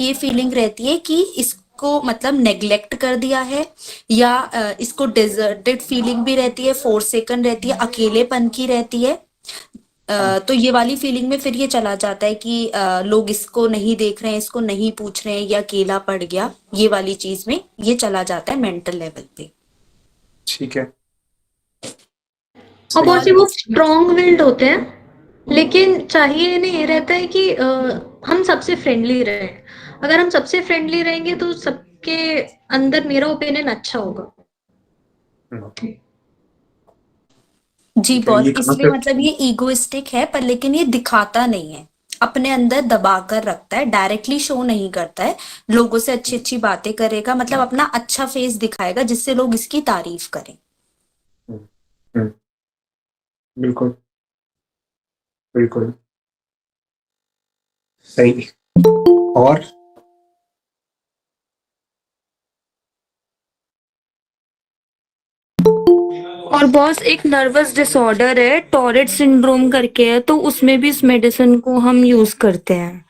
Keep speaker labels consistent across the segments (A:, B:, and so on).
A: ये फीलिंग रहती है कि इसको मतलब नेग्लेक्ट कर दिया है, या इसको डिजर्टेड फीलिंग भी रहती है, फोरसेकन रहती है, अकेलेपन की रहती है। तो ये वाली फीलिंग में फिर ये चला जाता है कि लोग इसको नहीं देख रहे हैं, इसको नहीं पूछ रहे हैं, या अकेला पड़ गया, ये वाली चीज में ये चला जाता है मेंटल लेवल पे।
B: ठीक है,
C: और
B: सही
C: बहुत
B: है।
C: से वो स्ट्रॉन्ग विल्ड होते हैं, लेकिन चाहिए इन्हें ये रहता है कि हम सबसे फ्रेंडली रहें। अगर हम सबसे फ्रेंडली रहेंगे तो सबके अंदर मेरा ओपिनियन अच्छा होगा।
B: हम्म,
A: जी
B: ठीक है,
A: बॉस,
B: ये कहाँ
A: इसलिए
B: पे?
A: मतलब ये ईगोइस्टिक है, पर लेकिन ये दिखाता नहीं है, अपने अंदर दबा कर रखता है, डायरेक्टली शो नहीं करता है। लोगों से अच्छी अच्छी बातें करेगा, मतलब अपना अच्छा फेस दिखाएगा जिससे लोग इसकी तारीफ करें।
B: हम्म, हम्म, बिल्कुल बिल्कुल सही। और
D: और बॉस एक नर्वस डिसऑर्डर है, टॉरेट सिंड्रोम करके है, तो उसमें भी इस मेडिसिन को हम यूज करते हैं।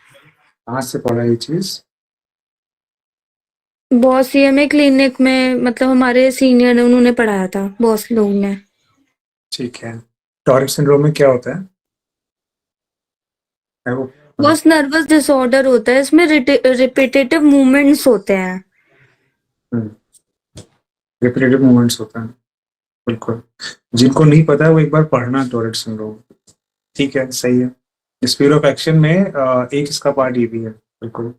B: कहाँ से पढ़ा ये चीज?
D: बॉस ये हमें क्लिनिक में, मतलब हमारे सीनियर ने, उन्होंने पढ़ाया था बॉस लोग ने।
B: ठीक है, टॉरेट सिंड्रोम में क्या होता है वो?
D: बॉस नर्वस डिसऑर्डर होता है, इसमें रिपीटेटिव मूवमेंट्स होते हैं।
B: रिपीटेटिव मूवमेंट्स होता है, बिल्कुल। जिनको नहीं पता है वो एक बार पढ़ना टॉरेट सिंड्रोम। ठीक है, सही है। स्पीड ऑफ एक्शन में एक इसका पार्ट ये भी है, बिल्कुल।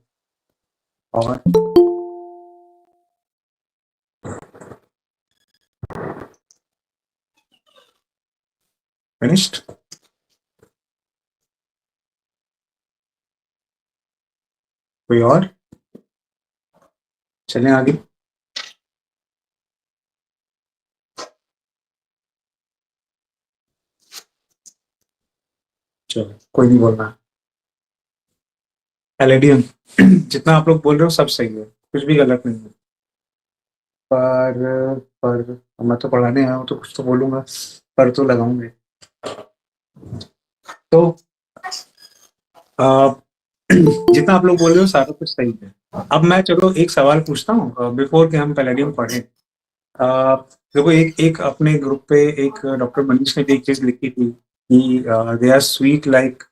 B: और फिनिश्ड। कोई और? चलें आगे। चलो, कोई नहीं बोल रहा। पैलेडियम जितना आप लोग बोल रहे हो सब सही है, कुछ भी गलत नहीं है। पर मैं तो पढ़ाने आया हूँ तो कुछ तो बोलूंगा, पर तो लगाऊंगे। तो आ, जितना आप लोग बोल रहे हो सारा कुछ सही है। अब मैं चलो एक सवाल पूछता हूँ बिफोर के हम पैलेडियम पढ़ें। देखो, एक एक अपने ग्रुप पे एक डॉक्टर मनीष ने भी एक चीज लिखी थी कि they are sweet like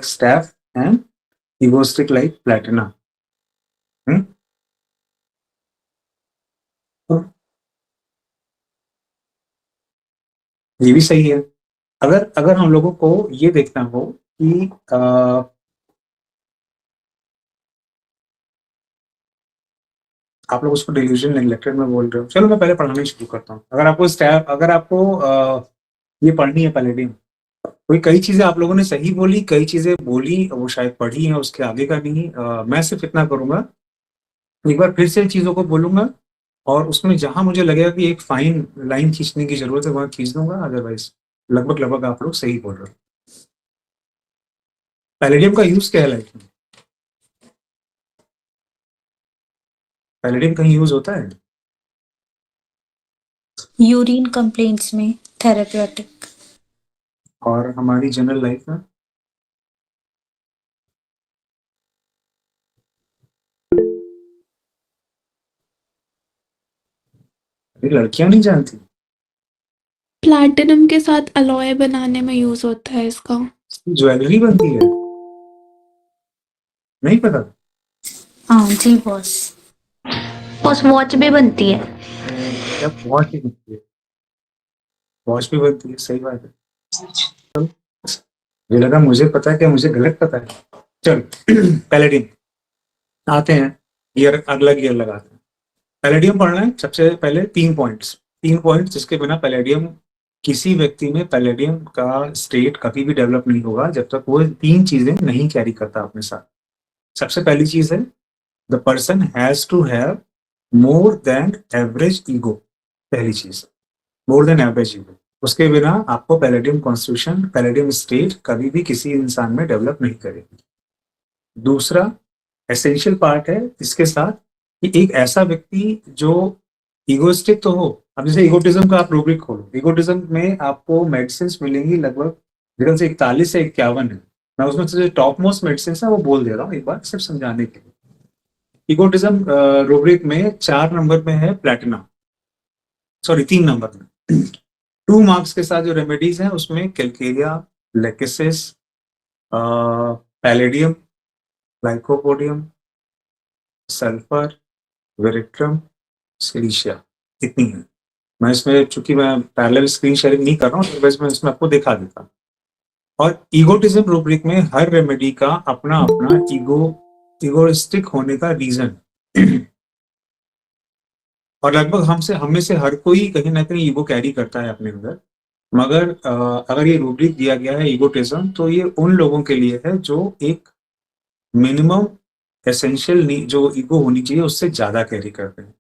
B: staph and egoistic like platina. ये भी सही है। अगर अगर हम लोगों को ये देखना हो कि आप लोग उसको डिल्यूजन नेग्लेक्टेड में बोल रहे हो, चलो मैं पहले पढ़ाना शुरू करता हूँ। अगर आपको ये पढ़नी है पैलेडियम, कोई कई चीजें आप लोगों ने सही बोली, कई चीजें बोली वो शायद पढ़ी हैं, उसके आगे का नहीं। मैं सिर्फ इतना करूंगा, एक बार फिर से चीजों को बोलूंगा, और उसमें जहां मुझे लगेगा कि एक फाइन लाइन खींचने की जरूरत है वहां खींच दूंगा, अदरवाइज लगभग लगभग आप लोग सही बोल रहे हो। पैलेडियम का यूज क्या है लाइफ में? पैलेडियम कहीं यूज होता है?
A: यूरिन कंप्लेंट्स में, थेरेप्यूटिक।
B: और हमारी जनरल लाइफ में? ये लड़कियां नहीं जानती।
E: प्लैटिनम के साथ अलॉय बनाने में यूज होता है इसका।
B: ज्वेलरी बनती है, नहीं पता?
A: हाँ जी बॉस।
C: बॉस वॉच भी बनती है।
B: क्या वॉच भी बनती है? वॉच भी बनती है, सही बात है। मुझे लगा मुझे पता है, क्या मुझे गलत पता है? चल पैलेडियम आते हैं, गियर अगला गियर लगाते हैं। पैलेडियम पढ़ना है सबसे पहले तीन पॉइंट्स जिसके बिना पैलेडियम, किसी व्यक्ति में पैलेडियम का स्टेट कभी भी डेवलप नहीं होगा जब तक वो तीन चीजें नहीं कैरी करता अपने साथ। सबसे पहली चीज है, the person has to have more than average ego. पहली चीज, मोर देन एवरेज ईगो। उसके बिना आपको पैलेडियम कॉन्स्टिट्यूशन, पैलेडियम स्टेट कभी भी किसी इंसान में डेवलप नहीं करेगी। दूसरा एसेंशियल पार्ट है इसके साथ, कि एक ऐसा व्यक्ति जो इगोइस्टिक तो हो। अब जैसे इगोटिज्म का आप रूब्रिक खोलो, इगोटिज्म में आपको मेडिसिन मिलेंगी लगभग मेरे से 41 से 51 है। मैं उसमें से जो टॉप मोस्ट मेडिसिन है वो बोल दे रहा हूँ एक बार सिर्फ समझाने के लिए। इगोटिज्म रूब्रिक में 4 नंबर में है प्लेटिना, सॉरी 3 नंबर में 2 मार्क्स के साथ जो रेमेडीज हैं उसमें calcarea, lachesis, palladium, lycopodium, sulphur, veratrum, silicea, इतनी है। मैं इसमें चूंकि मैं पैरेलल स्क्रीन शेयरिंग नहीं कर रहा हूँ तो वैसे मैं इसमें आपको दिखा देता हूँ। और ईगोटिज्म रूब्रिक में हर रेमेडी का अपना अपना इगोइस्टिक होने का रीजन और लगभग हमें से हर कोई कहीं ना कहीं ईगो कैरी करता है अपने अंदर। मगर अगर ये रूब्रिक दिया गया है ईगोटिज्म तो ये उन लोगों के लिए है जो एक मिनिमम एसेंशियल जो ईगो होनी चाहिए उससे ज्यादा कैरी करते हैं।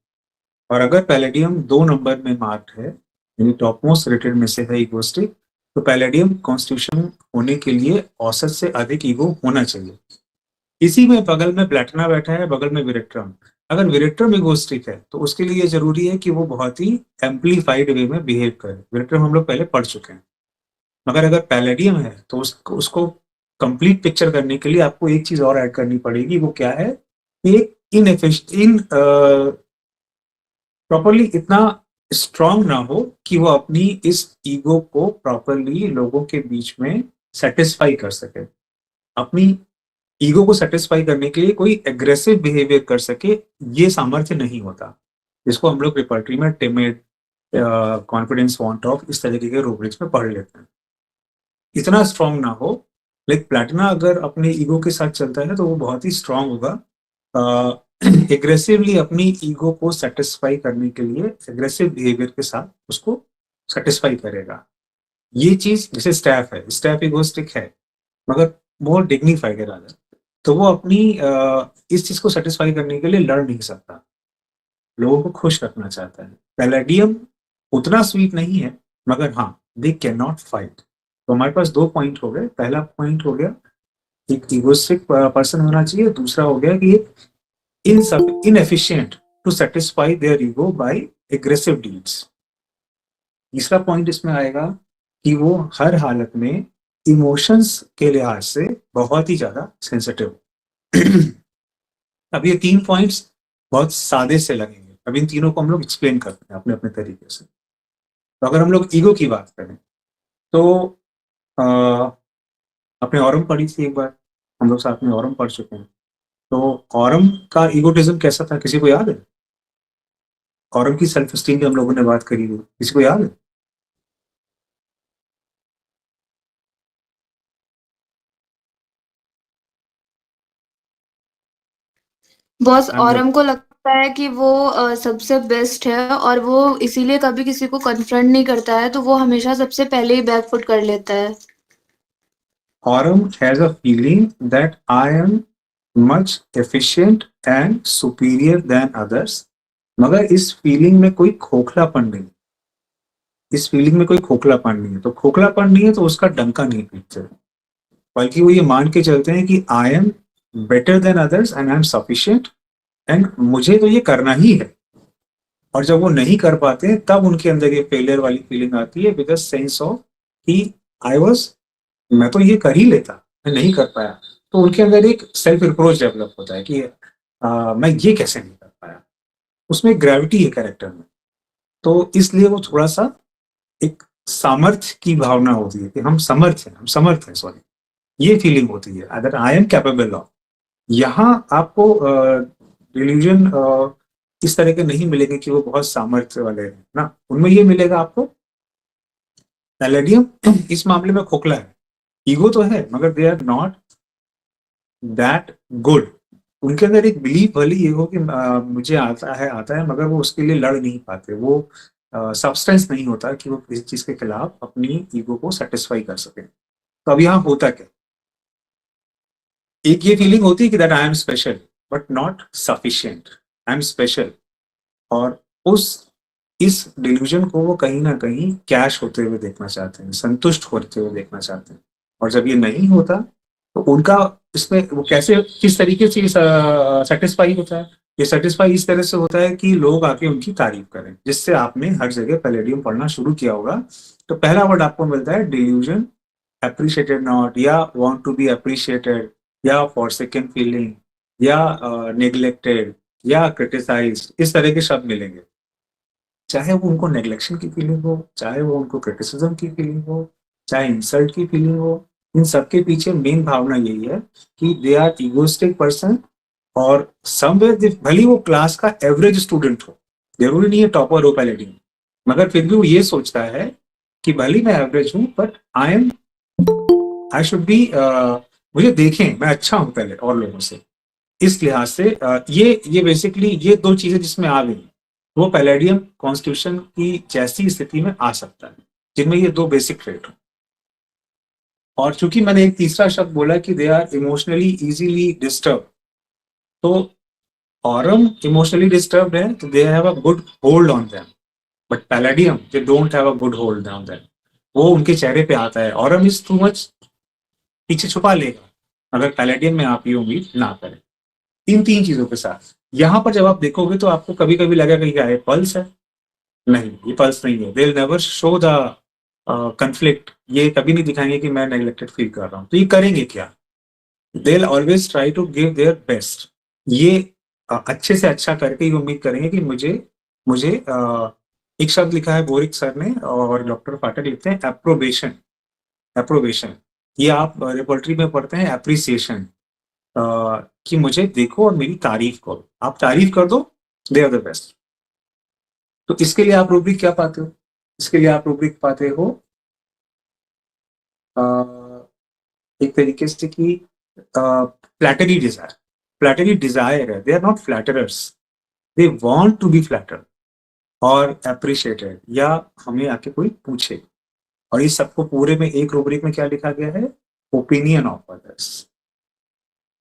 B: और अगर पैलेडियम 2 नंबर में मार्क्ड है यानी टॉप मोस्ट रेटेड में से है इगोस्टिक, तो पैलेडियम कॉन्स्टिट्यूशन होने के लिए औसत से अधिक ईगो होना चाहिए। इसी में बगल में प्लेटिना बैठा है, बगल में विरेट्रम। अगर विरेट्रम इगोस्टिक है तो उसके लिए जरूरी है कि वो बहुत ही एम्पलीफाइड वे में बिहेव करे। विरेट्रम हम लोग पहले पढ़ चुके हैं। मगर अगर पैलेडियम है तो उसको कंप्लीट पिक्चर करने के लिए आपको एक चीज और ऐड करनी पड़ेगी। वो क्या है? एक प्रॉपरली इतना स्ट्रांग ना हो कि वो अपनी इस ईगो को प्रॉपरली लोगों के बीच में सेटिस्फाई कर सके। अपनी ईगो को सेटिस्फाई करने के लिए कोई एग्रेसिव बिहेवियर कर सके, ये सामर्थ्य नहीं होता, जिसको हम लोग रिपर्टरी में टिमिड, कॉन्फिडेंस, वांट ऑफ, इस तरीके के रूब्रिक्स में पढ़ लेते हैं। इतना स्ट्रांग ना हो। लाइक प्लेटिना अगर अपने ईगो के साथ चलता है तो वो बहुत ही स्ट्रांग होगा, एग्रेसिवली अपनी ईगो को सेटिस्फाई करने के लिए एग्रेसिव बिहेवियर के साथ उसको सेटिस्फाई करेगा। ये चीज जैसे स्टैफ है, स्टैफ इगोस्टिक है मगर बहुत डिग्निफाइड है राजा, तो वो अपनी इस चीज को सेटिस्फाई करने के लिए लड़ नहीं सकता, लोगों को खुश रखना चाहता है। पैलेडियम उतना स्वीट नहीं है मगर हाँ, दे कैन नॉट फाइट। तो हमारे पास 2 पॉइंट हो गए। पहला पॉइंट हो गया एक इगोस्टिक पर्सन होना चाहिए, दूसरा हो गया कि inefficient to satisfy their ego by aggressive deeds। तीसरा पॉइंट इसमें आएगा कि वो हर हालत में इमोशंस के लिहाज से बहुत ही ज्यादा सेंसिटिव। अब ये 3 पॉइंट्स बहुत सादे से लगेंगे, अब इन तीनों को हम लोग एक्सप्लेन करते हैं अपने अपने तरीके से। तो अगर हम लोग ईगो की बात करें तो अपने ऑरम पढ़ी थी एक बार, हम लोग साथ में ऑरम पढ़ चुके हैं। तो ऑरम का इगोटिज्म कैसा था, किसी को याद है? ऑरम की सेल्फ एस्टीम की हम लोगों ने बात करी हुई, किसी को याद है?
A: बॉस
B: I'm
A: औरम को लगता है कि वो सबसे बेस्ट है और वो इसीलिए कभी किसी को कन्फ्रंट नहीं करता है, तो वो हमेशा सबसे पहले ही बैकफुट कर लेता है।
B: Aurum has a feeling that I am much efficient and superior than others, मगर इस फीलिंग में कोई खोखलापन नहीं, इस फीलिंग में कोई खोखलापन नहीं है। तो खोखलापन नहीं है तो उसका डंका नहीं पीटते, बल्कि वो ये मान के चलते हैं कि I am better than others and I am sufficient and मुझे तो ये करना ही है। और जब वो नहीं कर पाते तब उनके अंदर ये फेलियर वाली फीलिंग आती है, विद द सेंस ऑफ कि मैं तो ये कर ही लेता, मैं नहीं कर पाया। तो उनके अंदर एक सेल्फ रिप्रोच डेवलप होता है कि मैं ये कैसे नहीं कर पाया। उसमें ग्रेविटी है कैरेक्टर में, तो इसलिए वो थोड़ा सा एक सामर्थ्य की भावना होती है कि हम समर्थ हैं, सॉरी, ये फीलिंग होती है अगर आई एम कैपेबल ऑफ। यहाँ आपको डिल्यूजन इस तरह के नहीं मिलेंगे कि वो बहुत सामर्थ्य वाले हैं ना, उनमें ये मिलेगा आपको पैलेडियम इस मामले में खोखला है, ईगो तो है मगर they are not that good. उनके अंदर एक बिलीव वाली ये हो कि मुझे आता है मगर वो उसके लिए लड़ नहीं पाते, वो सब्सटेंस नहीं होता कि वो किसी चीज के खिलाफ अपनी ईगो को सेटिस्फाई कर सके। तो अब यहाँ होता क्या, एक ये फीलिंग होती है कि that I am special but not sufficient, I am special, और इस डिल्यूजन को वो कहीं ना कहीं कैश होते हुए देखना चाहते हैं, संतुष्ट होते हुए देखना चाहते हैं। और जब ये नहीं होता तो उनका इसमें वो कैसे किस तरीके से सेटिस्फाई होता है, ये सेटिस्फाई इस तरह से होता है कि लोग आके उनकी तारीफ करें, जिससे आपने हर जगह पैलेडियम पढ़ना शुरू किया होगा। तो पहला वर्ड आपको मिलता है डिल्यूजन appreciated not, या want to be appreciated, या forsaken feeling, या neglected, या criticized, इस तरह के शब्द मिलेंगे। चाहे वो उनको नेग्लेक्शन की फीलिंग हो, चाहे वो उनको क्रिटिसिज्म की फीलिंग हो, चाहे इंसल्ट की फीलिंग हो, इन सब के पीछे मेन भावना यही है कि दे आर इगोइस्टिक पर्सन, और समवेयर भले वो क्लास का एवरेज स्टूडेंट हो, जरूरी नहीं है टॉपर हो पैलेडियम, मगर फिर भी वो ये सोचता है कि भले मैं एवरेज हूं बट आई शुड बी, मुझे देखें मैं अच्छा हूं पहले और लोगों से। इस लिहाज से ये बेसिकली ये दो चीजें जिसमें आ गई, वो पैलेडियम कॉन्स्टिट्यूशन की जैसी स्थिति में आ सकता है, जिनमें ये दो बेसिक ट्रेट हो। और चूंकि मैंने एक तीसरा शब्द बोला कि they are emotionally easily disturb, तो ऑरम इमोशनली डिस्टर्ब्ड है तो they have a good hold on them, but palladium they don't have a good hold on them, वो उनके चेहरे पे आता है। ऑरम इज टू मच, पीछे छुपा लेगा अगर पैलेडियम में आप ये उम्मीद ना करें। इन तीन चीजों के साथ यहाँ पर जब आप देखोगे तो आपको कभी कभी लगेगा कि क्या है, पल्स है? नहीं, ये पल्स नहीं है। They will never show the conflict, ये कभी नहीं दिखाएंगे कि मैं नेग्लेक्टेड फील कर रहा हूँ। तो ये करेंगे क्या? They will always try to give their best, ये अच्छे से अच्छा करके ही उम्मीद करेंगे कि मुझे एक शब्द लिखा है बोरिक सर ने और डॉक्टर फाटक लिखते हैं एप्रोबेशन। एप्रोबेशन ये आप रिपोर्टरी में पढ़ते हैं एप्रिसिएशन, कि मुझे देखो और मेरी तारीफ करो, आप तारीफ कर दो, दे आर द बेस्ट। तो इसके लिए आप रूब्रिक क्या पाते हो? इसके लिए आप रूब्रिक पाते हो एक तरीके से कि फ्लैटरी डिजायर। फ्लैटरी डिजायर है, they are not flatterers, they want to be flatter और एप्रिशिएटेड, या हमें आके कोई पूछे। और इस सबको पूरे में एक रूब्रिक में क्या लिखा गया है? Opinion of others.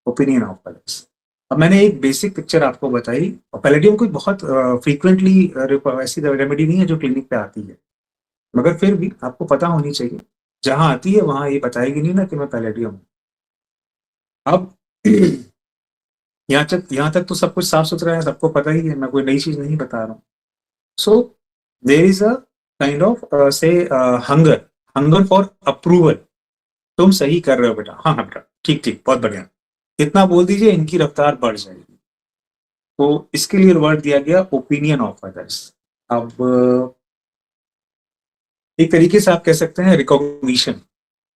B: Opinion of others. अब मैंने एक बेसिक पिक्चर आपको बताई, और पैलेडियम कोई बहुत फ्रीक्वेंटली ऐसी रेमेडी नहीं है जो क्लिनिक पे आती है, मगर फिर भी आपको पता होनी चाहिए, जहां आती है वहां ये बताएगी नहीं ना कि मैं पैलेडियम हूं। अब यहाँ तक तो सब कुछ साफ सुथरा है, सबको पता ही है, मैं कोई नई चीज नहीं बता रहा हूँ। So there is a kind of से हंगर फॉर अप्रूवल। तुम सही कर रहे हो बेटा, हाँ हाँ बेटा, ठीक ठीक, बहुत बढ़िया, इतना बोल दीजिए, इनकी रफ्तार बढ़ जाएगी। तो इसके लिए वर्ड दिया गया ओपिनियन ऑफ अदर्स। अब एक तरीके से आप कह सकते हैं रिकॉग्निशन।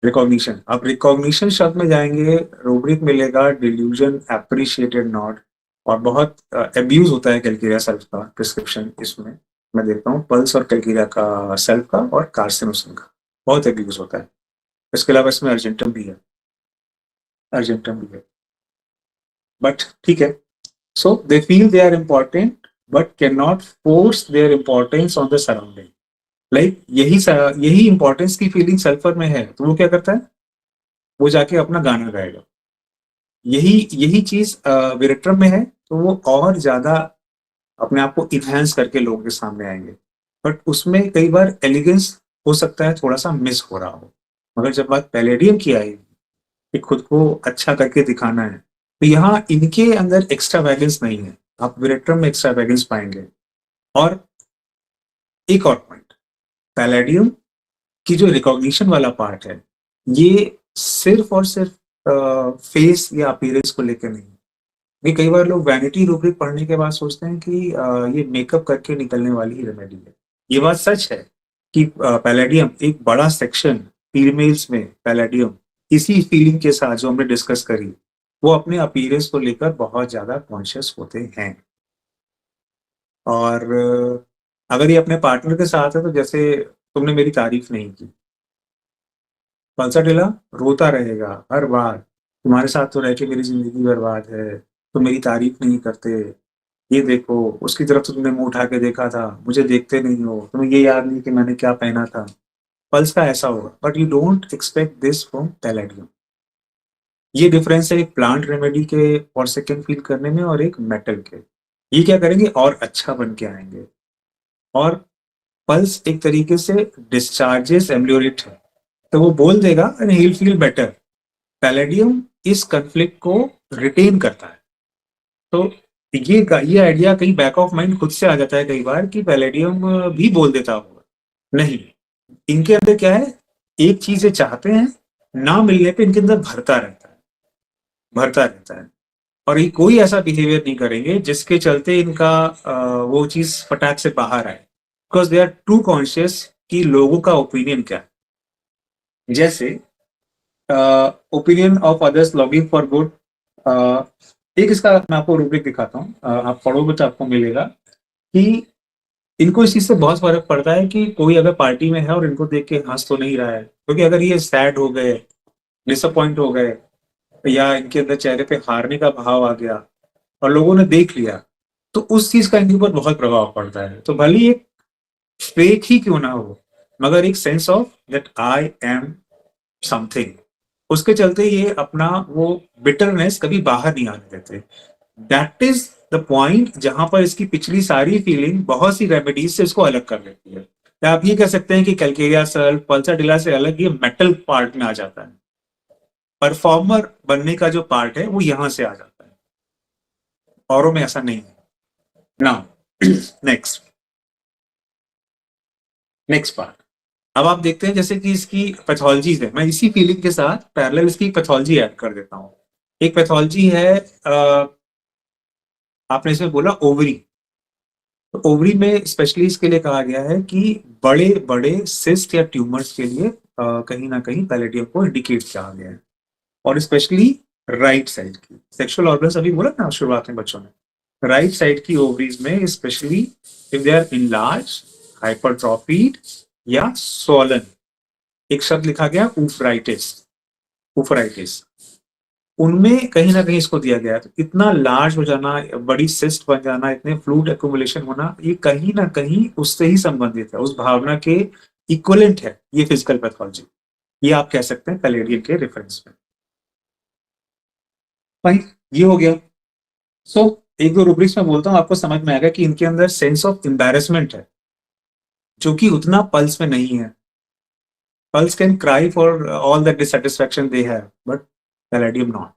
B: रिकॉग्निशन, अब रिकॉग्निशन शब्द में जाएंगे, रूब्रिक मिलेगा डिल्यूजन, एप्रिशिएटेड नॉट, और बहुत अब्यूज होता है कैलकेरिया सेल्फ का प्रिस्क्रिप्शन। इसमें मैं देखता हूँ पल्स और कैलकेरिया का सेल्फ का और कार्सिनोसिन का बहुत अब्यूज होता है। इसके अलावा इसमें अर्जेंटम भी है, अर्जेंटम भी है, बट ठीक है। So they feel they are important but can not force their importance on the surrounding. Like यही इंपॉर्टेंस की फीलिंग सल्फर में है, तो वो क्या करता है? वो जाके अपना गाना गाएगा। यही चीज विरेट्रम में है, तो वो और ज्यादा अपने आप को इनहेंस करके लोगों के सामने आएंगे। बट उसमें कई बार एलिगेंस हो सकता है थोड़ा सा मिस हो रहा हो, मगर जब बात पैलेडियम की आई कि खुद को अच्छा करके दिखाना है, तो यहाँ इनके अंदर एक्स्ट्रा वैगेंस नहीं है, आप विरेट्रम में एक्स्ट्रा वैगेंस पाएंगे। और एक और पॉइंट, पैलेडियम की जो रिकॉग्निशन वाला पार्ट है, ये सिर्फ और सिर्फ फेस या अपीयरेंस को लेकर नहीं। ये कई बार लोग वैनिटी रूब्रिक पढ़ने के बाद सोचते हैं कि ये मेकअप करके निकलने वाली ही रेमेडी है। ये बात सच है कि पैलेडियम एक बड़ा सेक्शन फीमेल्स में पैलेडियम इसी फीलिंग के साथ जो हमने डिस्कस करी, वो अपने अपीयरेंस को लेकर बहुत ज्यादा कॉन्शियस होते हैं। और अगर ये अपने पार्टनर के साथ है, तो जैसे तुमने मेरी तारीफ नहीं की, पल्साटिला रोता रहेगा हर बार, तुम्हारे साथ तो रह के मेरी जिंदगी बर्बाद है, तुम मेरी तारीफ नहीं करते, ये देखो उसकी तरफ से तुमने मुंह उठा के देखा था, मुझे देखते नहीं हो, तुम्हें ये याद नहीं कि मैंने क्या पहना था। पल्स का ऐसा होगा, but you don't expect this from palladium. ये डिफरेंस है एक प्लांट रेमेडी के और सेकेंड फील करने में और एक मेटल के। ये क्या करेंगे? और अच्छा बन के आएंगे। और पल्स एक तरीके से डिस्चार्जेस एम्ब्लियोरेट है, तो वो बोल देगा and he will feel better. Palladium इस कन्फ्लिक्ट को रिटेन करता है। तो ये आइडिया कहीं बैक ऑफ माइंड खुद से आ जाता है कई बार कि पैलेडियम भी बोल देता होगा। नहीं, इनके अंदर क्या है, एक चीज ये चाहते हैं ना मिलने पे इनके अंदर भरता रहता है। और ये कोई ऐसा बिहेवियर नहीं करेंगे जिसके चलते इनका वो चीज फटाक से बाहर आए, because they are too conscious कि लोगों का ओपिनियन क्या है। जैसे opinion of others longing for good, एक इसका मैं आपको रूब्रिक दिखाता हूँ, आप पढ़ोगे तो आपको मिलेगा कि इनको इस चीज से बहुत फर्क पड़ता है कि कोई अगर पार्टी में है और इनको देख के हंस तो नहीं रहा है, क्योंकि अगर ये सैड हो गए, डिसअपॉइंट हो गए, या इनके अंदर चेहरे पे हारने का भाव आ गया और लोगों ने देख लिया, तो उस चीज का इनके ऊपर बहुत प्रभाव पड़ता है। तो भले ही एक फेक ही क्यों ना हो, मगर एक sense of that I am something, उसके चलते ये अपना वो बिटरनेस कभी बाहर नहीं आने देते। दैट इज द पॉइंट जहां पर इसकी पिछली सारी फीलिंग बहुत सी रेमेडीज से इसको अलग कर लेती है। या आप ये कह सकते हैं कि कैलकेरिया सल्फ, पल्साडिला से अलग ये मेटल पार्ट में आ जाता है। परफॉर्मर बनने का जो पार्ट है वो यहां से आ जाता है, औरों में ऐसा नहीं है। नाउ नेक्स्ट पार्ट, अब आप देखते हैं जैसे कि इसकी पैथोलॉजीज है। मैं इसी फीलिंग के साथ पैरेलल इसकी पैथोलॉजी ऐड कर देता हूँ। एक पैथोलॉजी है, आपने इसमें बोला ओवरी, तो ओवरी में स्पेशली इसके लिए कहा गया है कि बड़े बड़े सिस्ट या ट्यूमर्स के लिए कहीं ना कहीं पैलेडियम को इंडिकेट किया गया है, और स्पेशली राइट साइड की सेक्सुअल ऑर्गन्स, अभी बोला ना शुरुआत में बच्चों ने, राइट साइड की ओवरीज में specially if they are enlarge, hypertrophied या स्वॉलन, एक शब्द लिखा गया उफराइटिस, उनमें कहीं ना कहीं इसको दिया गया है। तो इतना लार्ज हो जाना, बड़ी सिस्ट बन जाना, इतने फ्लूइड एक्युमुलेशन होना, ये कहीं ना कहीं उससे ही संबंधित है, उस भावना के इक्वलेंट है ये फिजिकल पैथोलॉजी। ये आप कह सकते हैं पैलेडियम के रेफरेंस में। भाई ये हो गया। सो एक दो रूब्रिक्स में बोलता हूँ, आपको समझ में आएगा कि इनके अंदर सेंस ऑफ एम्बैरेसमेंट है जो कि उतना पल्स में नहीं है। Pulse can cry for all the dissatisfaction they have, but palladium not.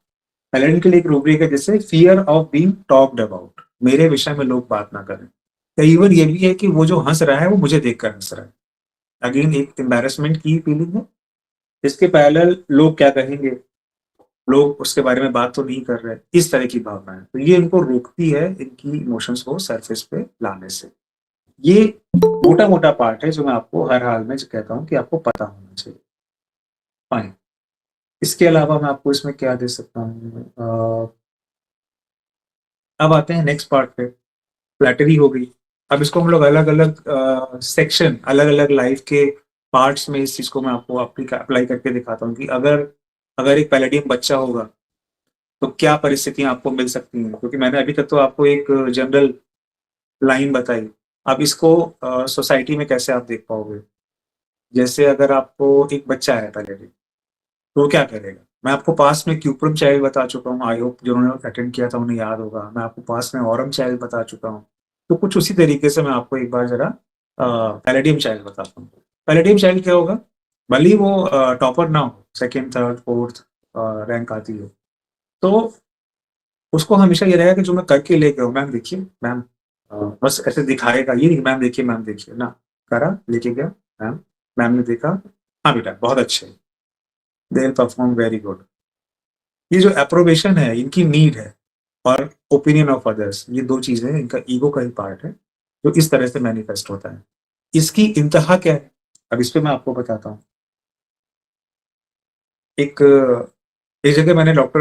B: Palladium के लिए एक रूब्रिक है जैसे fear of being talked about, मेरे विषय में लोग बात ना करें। या इवन ये भी है कि वो जो हंस रहा है वो मुझे देखकर हंस रहा है, अगेन एक एम्बैरेसमेंट की फीलिंग है। इसके पैरेलल लोग क्या कहेंगे, लोग उसके बारे में बात तो नहीं कर रहे, इस तरह की भावना है। तो ये इनको रोकती है इनकी इमोशंस को सरफेस पे लाने से। ये मोटा मोटा पार्ट है जो मैं आपको हर हाल में कहता हूँ कि आपको पता होना चाहिए। फाइन, इसके अलावा मैं आपको इसमें क्या दे सकता हूँ। अब आते हैं नेक्स्ट पार्ट पे, फ्लैटरी हो गई। अब इसको हम लोग अलग अलग सेक्शन, अलग अलग लाइफ के पार्ट्स में इस चीज को मैं आपको अप्लाई करके दिखाता हूँ कि अगर अगर एक पैलेडियम बच्चा होगा तो क्या परिस्थितियां आपको मिल सकती हैं। क्योंकि मैंने अभी तक तो आपको एक जनरल लाइन बताई, अब इसको सोसाइटी में कैसे आप देख पाओगे। जैसे अगर आपको एक बच्चा है पैलेडियम, तो वो क्या करेगा। मैं आपको पास में क्यूप्रम चाइल्ड बता चुका हूँ, आई होप जिन्होंने अटेंड किया था उन्हें याद होगा। मैं आपको पास में ऑरम चाइल्ड बता चुका हूँ। तो कुछ उसी तरीके से मैं आपको एक बार जरा पैलेडियम चाइल्ड बताता हूँ। पैलेडियम चाइल्ड क्या होगा, भले ही वो टॉपर ना हो, सेकेंड थर्ड फोर्थ रैंक आती है, तो उसको हमेशा ये रहेगा कि जो मैं करके ले गया हूँ, मैम देखिए मैम, बस ऐसे दिखाएगा, ये नहीं मैम देखिए मैम देखिए ना, करा लेके गया मैम, मैम ने देखा, हाँ बेटा बहुत अच्छे, they will perform very good. ये जो अप्रोबेशन है इनकी नीड है, और ओपिनियन ऑफ अदर्स, ये दो चीजें इनका ईगो का ही पार्ट है जो इस तरह से मैनिफेस्ट होता है। इसकी इंतहा क्या है, अब इस पे मैं आपको बताता हूँ। एक एक जगह मैंने डॉक्टर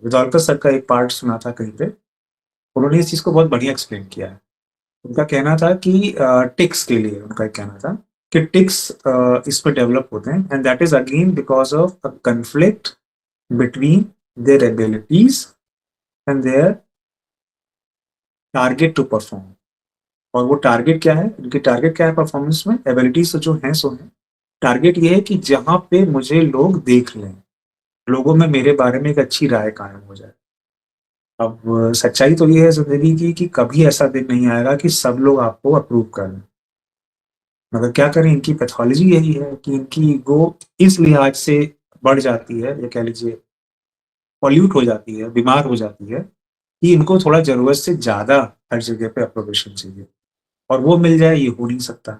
B: विदौलकर सर का एक पार्ट सुना था कहीं पे, उन्होंने इस चीज को बहुत बढ़िया एक्सप्लेन किया है। उनका कहना था कि टिक्स के लिए, उनका एक कहना था कि टिक्स इसमें डेवलप होते हैं, and that is again because of a conflict between their abilities and their target to perform. और वो टारगेट क्या है, उनकी टारगेट क्या है परफॉर्मेंस में, एबिलिटीज तो जो है सो है, टारगेट ये है कि जहां पे मुझे लोग देख लें, लोगों में मेरे बारे में एक अच्छी राय कायम हो जाए। अब सच्चाई तो ये है जिंदगी की कि कभी ऐसा दिन नहीं आएगा कि सब लोग आपको अप्रूव करें, मगर क्या करें, इनकी पैथोलॉजी यही है कि इनकी ईगो इस लिहाज से बढ़ जाती है, या कह लीजिए पॉल्यूट हो जाती है, बीमार हो जाती है, कि इनको थोड़ा जरूरत से ज्यादा हर जगह पे अप्रोवेशन चाहिए, और वो मिल जाए ये हो नहीं सकता।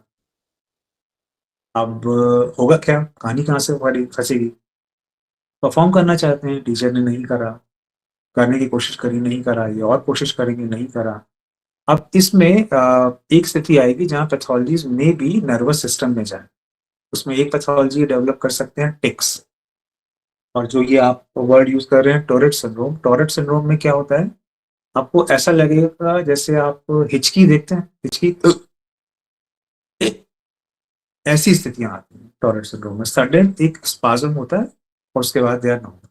B: अब होगा क्या, कहानी कहाँ से फंसेगी। परफॉर्म करना चाहते हैं, टीचर ने नहीं करा, करने की कोशिश करी नहीं करा, ये और कोशिश करेंगे नहीं करा। अब इसमें एक स्थिति आएगी जहाँ पैथोलॉजीज में भी नर्वस सिस्टम में जाए। उसमें एक पैथोलॉजी डेवलप कर सकते हैं टिक्स, और जो ये आप वर्ड यूज कर रहे हैं टोरेट सिंड्रोम, टोरेट सिंड्रोम में क्या होता है, आपको ऐसा लगेगा जैसे आप हिचकी देखते हैं, हिचकी ऐसी स्थितियां आती हैं टोरेट सिंड्रोम में। सडन एक स्पाज्म होता है और उसके बाद दे आर नॉर्मल,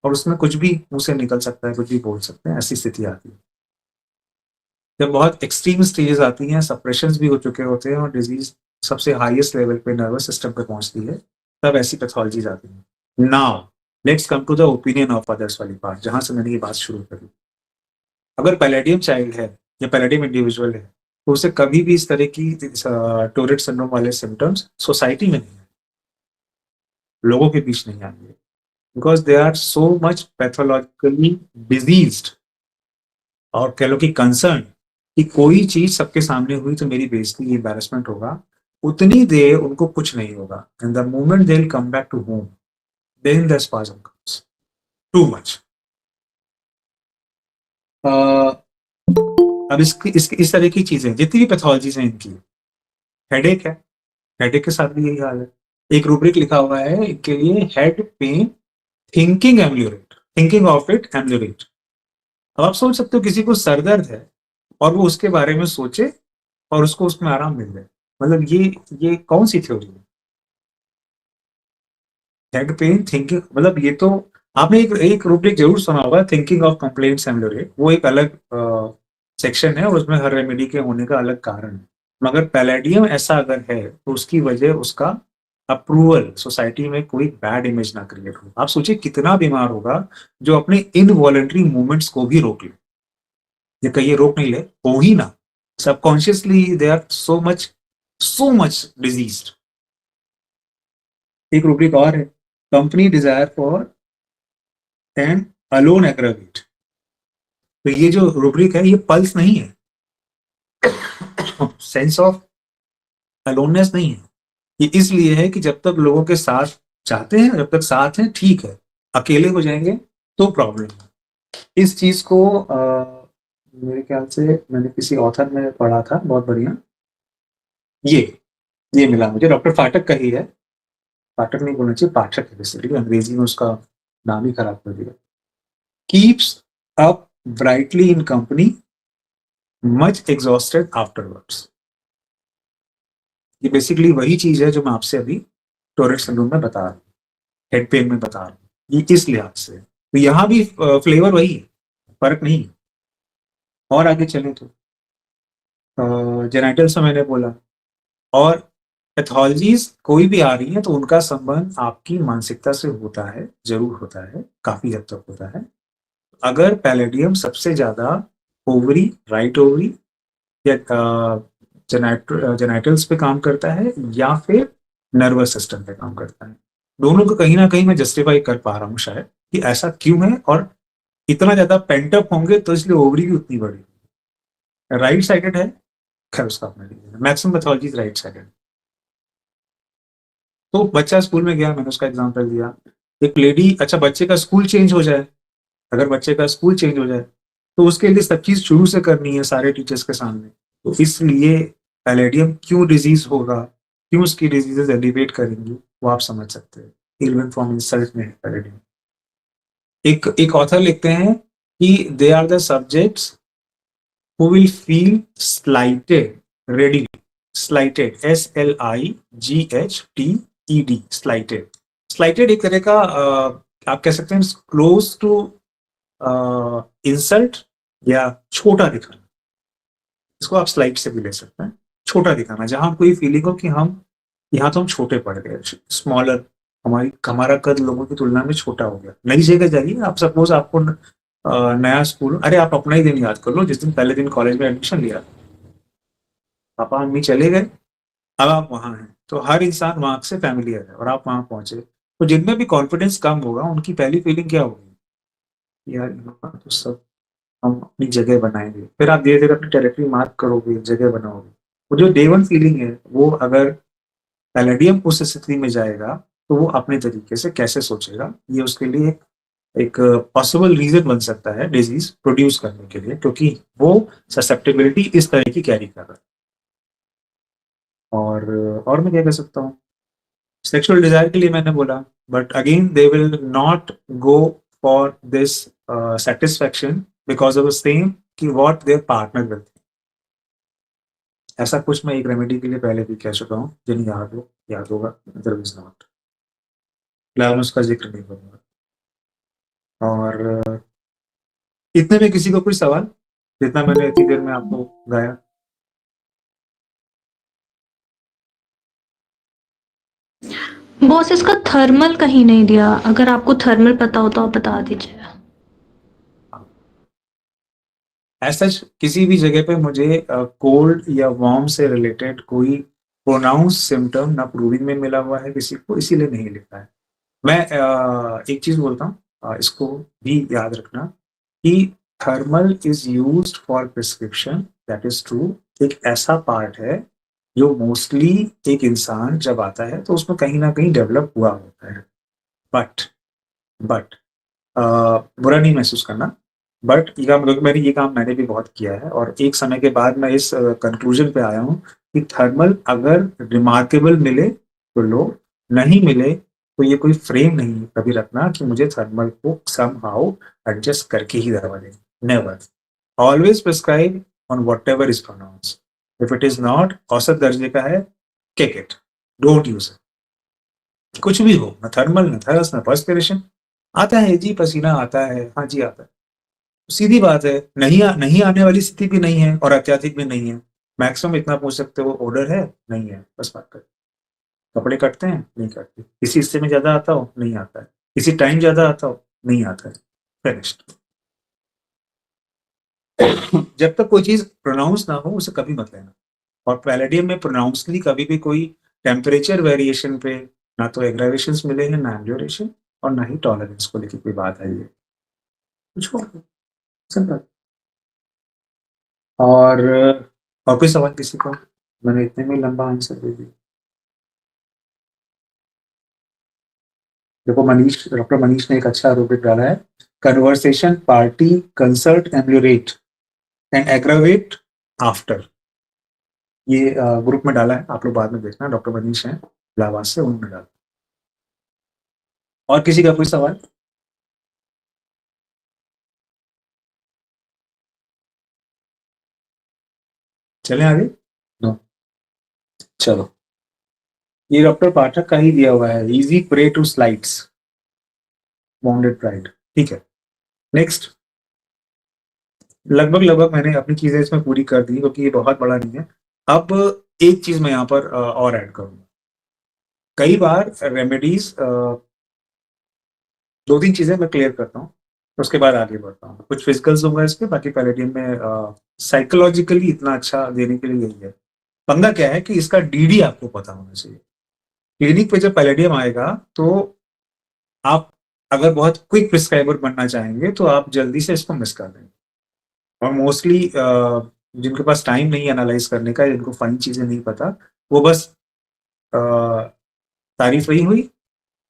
B: और उसमें कुछ भी मुंह से निकल सकता है, कुछ भी बोल सकते हैं, ऐसी स्थिति आती है। जब बहुत एक्सट्रीम स्टेजेस आती हैं, सप्रेशंस भी हो चुके होते हैं और डिजीज सबसे हाईएस्ट लेवल पे नर्वस सिस्टम पे पहुंचती है, तब ऐसी पैथोलॉजीज आती हैं। Now let's come to the opinion of others वाली पार्ट, जहां से मैंने ये बात शुरू करी। अगर पैलेडियम चाइल्ड है या पैलेडियम इंडिविजुअल है, तो उसे कभी भी इस तरह की टोरेट सिंड्रोम वाले सिम्टम्स सोसाइटी में नहीं है, लोगों के बीच नहीं आएंगे, because they are so much pathologically diseased, और कह लो कि कंसर्न कि कोई चीज सबके सामने हुई तो मेरी बेइज्जती, एम्बैरेसमेंट होगा, उतनी देर उनको कुछ नहीं होगा। And the moment they will come back to home, then the spasm comes too much. अब इस तरह की चीजें, जितनी भी पैथोलॉजीज हैं इनकी, हेडेक है, हेडेक के साथ भी यही हाल है। एक रूब्रिक लिखा हुआ है इनके लिए, head pain thinking ameliorate, thinking of it ameliorate. अब आप सोच सकते हो किसी को सर दर्द है और वो उसके बारे में सोचे और उसको उसमें आराम मिल जाए, मतलब ये कौन सी थ्योरी है? हेड पेन थिंकिंग, मतलब ये तो आपने एक रूब्रिक जरूर सुना होगा, थिंकिंग ऑफ कंप्लेंट्स एम्ब्यूरेट, वो एक अलग सेक्शन है और उसमें हर रेमेडी के होने का अलग कारण है। मगर पैलेडियम ऐसा अगर है तो उसकी वजह उसका अप्रूवल, सोसाइटी में कोई बैड इमेज ना क्रिएट हो। आप सोचिए कितना बीमार होगा जो अपने इनवॉलंटरी मूवमेंट्स को भी रोक ले, ये कहिए रोक नहीं ले, हो ही ना, subconsciously they are so much diseased. एक रूब्रिक और है, company desire for and alone aggravate. तो ये जो रूब्रिक है ये पल्स नहीं है, सेंस ऑफ अलोननेस नहीं है। ये इसलिए है कि जब तक लोगों के साथ चाहते हैं, जब तक साथ हैं ठीक है, अकेले हो जाएंगे तो प्रॉब्लम है। इस चीज को मेरे ख्याल से मैंने किसी ऑथर में पढ़ा था, बहुत बढ़िया, ये मिला मुझे, डॉक्टर फाटक का ही है, फाटक नहीं बोलना चाहिए, पाठक है बेसिकली, अंग्रेजी में उसका नाम ही खराब कर दिया। कीप्स अप ब्राइटली इन कंपनी, मच एग्जॉस्टेड आफ्टरवर्ड्स। ये बेसिकली वही चीज है जो मैं आपसे अभी टोरेट सिंड्रोम में बता रहा हूँ, हेड पेन में बता रहा हूँ, ये इस लिहाज से। तो यहाँ भी फ्लेवर वही है, फर्क नहीं है। और आगे चले तो जेनाइटल्स में मैंने बोला, और पैथोलॉजीज कोई भी आ रही है तो उनका संबंध आपकी मानसिकता से होता है, जरूर होता है, काफी हद तक होता है। अगर पैलेडियम सबसे ज्यादा ओवरी, राइट ओवरी या जेनाइटल्स पे काम करता है या फिर नर्वस सिस्टम पे काम करता है, दोनों को कहीं ना कहीं मैं जस्टिफाई कर पा रहा हूँ शायद कि ऐसा क्यों है, और इतना ज्यादा पेंटअप होंगे तो इसलिए ओवरी भी उतनी बड़ी। राइट साइडेड है, खैर उसका अपना reason, maximum pathology right sided. तो बच्चा स्कूल में गया, मैंने उसका एग्जाम्पल दिया, एक लेडी, अच्छा बच्चे का स्कूल चेंज हो जाए, अगर बच्चे का स्कूल चेंज हो जाए तो उसके लिए सब चीज शुरू से करनी है सारे टीचर्स के सामने, तो इसलिए पैलेडियम क्यों डिजीज होगा, क्यों उसकी डिजीजेस एलिवेट करेंगी, वो आप समझ सकते हैं। इवन फ्रॉम इंसल्ट में पैलेडियम। एक ऑथर लिखते हैं कि they are the subjects who will feel slighted readily, slighted, SLIGHTED, slighted एक तरह का आप कह सकते हैं क्लोज टू इंसल्ट या छोटा दिखाना, इसको आप स्लाइट से भी ले सकते हैं, छोटा दिखाना, जहां कोई फीलिंग हो कि हम यहाँ तो हम छोटे पड़ गए, स्मॉलर, हमारा कद लोगों की तुलना में छोटा हो गया। नई जगह जाइए, आप सपोज आपको नया स्कूल, अरे आप अपना ही दिन याद कर लो, जिस दिन पहले दिन कॉलेज में एडमिशन लिया, पापा मम्मी चले गए, अब आप वहां हैं, तो हर इंसान वहां से फैमिलियर है और आप वहां पहुंचे, तो जिनमें भी कॉन्फिडेंस कम होगा उनकी पहली फीलिंग क्या होगी, यार तो सब हम अपनी जगह बनाएंगे, फिर आप धीरे धीरे अपनी टेरिटरी मार्क करोगे, जगह बनाओगे। वो जो डे वन फीलिंग है वो अगर पैलेडियम उस स्थिति में जाएगा तो वो अपने तरीके से कैसे सोचेगा, ये उसके लिए एक पॉसिबल रीजन बन सकता है डिजीज प्रोड्यूस करने के लिए, क्योंकि वो ससेप्टेबिलिटी इस तरह की कैरी कर रहा है। और मैं क्या कह सकता हूँ, सेक्सुअल डिजायर के लिए मैंने बोला, but again they will not go for this satisfaction because of the same कि व्हाट देयर पार्टनर विल। ऐसा कुछ मैं एक रेमेडी के लिए पहले भी कह चुका हूँ, जिन्हें याद होगा, अदरवाइज नॉट, मैं उसका जिक्र नहीं करूंगा। और इतने में किसी को कोई सवाल, जितना मैंने इतनी देर में आपको गाया?
C: बॉस इसका थर्मल कहीं नहीं दिया, अगर आपको थर्मल पता हो तो आप बता दीजिए।
B: ऐसा किसी भी जगह पे मुझे कोल्ड या वार्म से रिलेटेड कोई प्रोनाउंस सिम्टम ना प्रूविंग में मिला हुआ है किसी को, इसीलिए नहीं लिखा है। मैं एक चीज बोलता हूँ, इसको भी याद रखना कि thermal is used for prescription, that is true. एक ऐसा पार्ट है जो मोस्टली एक इंसान जब आता है तो उसमें कहीं ना कहीं डेवलप हुआ होता है, बट बुरा नहीं महसूस करना, बट ये काम मैंने भी बहुत किया है, और एक समय के बाद मैं इस कंक्लूजन पे आया हूँ कि थर्मल अगर रिमार्केबल मिले तो लो, नहीं मिले तो ये कोई फ्रेम नहीं कभी रखना कि मुझे थर्मल को सम हाउ एडजस्ट करके ही दवा देनी। Never, always prescribe on whatever is pronounce. If it is not औसत दर्जे का है, kick it, don't use it. कुछ भी हो, ना थर्मल, ना थर्स, ना पर्सपिरेशन, आता है जी, पसीना आता है, हाँ जी आता है, सीधी बात है। नहीं आने वाली स्थिति भी नहीं है और अत्याधिक भी नहीं है। मैक्सिमम इतना पूछ सकते हो, ऑर्डर है, नहीं है, बस बात कर। कपड़े कटते हैं, नहीं कटते। किसी हिस्से में ज्यादा आता हो, नहीं आता है। किसी टाइम ज्यादा आता हो, नहीं आता है, फिनिश्ड। जब तक कोई चीज प्रोनाउंस ना हो उसे कभी मत लेना। और पैलेडियम में प्रोनाउंसली कभी भी कोई टेम्परेचर वेरिएशन पे ना तो एग्रावेशन मिले हैं, ना एम्ब्योरेशन, और ना ही टॉलरेंस को लेकर कोई बात आई है। कुछ सिंपल। और कोई सवाल किसी को? मैंने इतने में लंबा आंसर दे दिया। देखो डॉक्टर मनीष ने एक अच्छा रूब्रिक डाला है, conversation, party, concert, ameliorate and aggravate after. ये ग्रुप में डाला है, आप लोग बाद में देखना, डॉक्टर मनीष हैं इलाहाबाद से, उन्होंने डाला। और किसी का कोई सवाल? चलें आगे? नो, चलो। ये डॉक्टर पाठक का ही दिया हुआ है, easy prey to slides, bounded pride. ठीक है, नेक्स्ट। लगभग मैंने अपनी चीजें इसमें पूरी कर दी, क्योंकि ये बहुत बड़ा नहीं है। अब एक चीज मैं यहाँ पर और ऐड करूंगा। कई बार रेमेडीज, दो तीन चीजें मैं क्लियर करता हूँ, उसके बाद आगे बढ़ता हूँ। कुछ फिजिकल्स दूंगा इसके, बाकी पैलेडियम में साइकोलॉजिकली इतना अच्छा देने के लिए यही है। पंगा क्या है कि इसका डीडी आपको पता होना चाहिए। क्लिनिक पे जब पैलेडियम आएगा तो आप अगर बहुत क्विक प्रिस्क्राइबर बनना चाहेंगे तो आप जल्दी से इसको मिस कर देंगे। और मोस्टली जिनके पास टाइम नहीं एनालाइज करने का, जिनको फाइन चीजें नहीं पता, वो बस तारीफ नहीं हुई,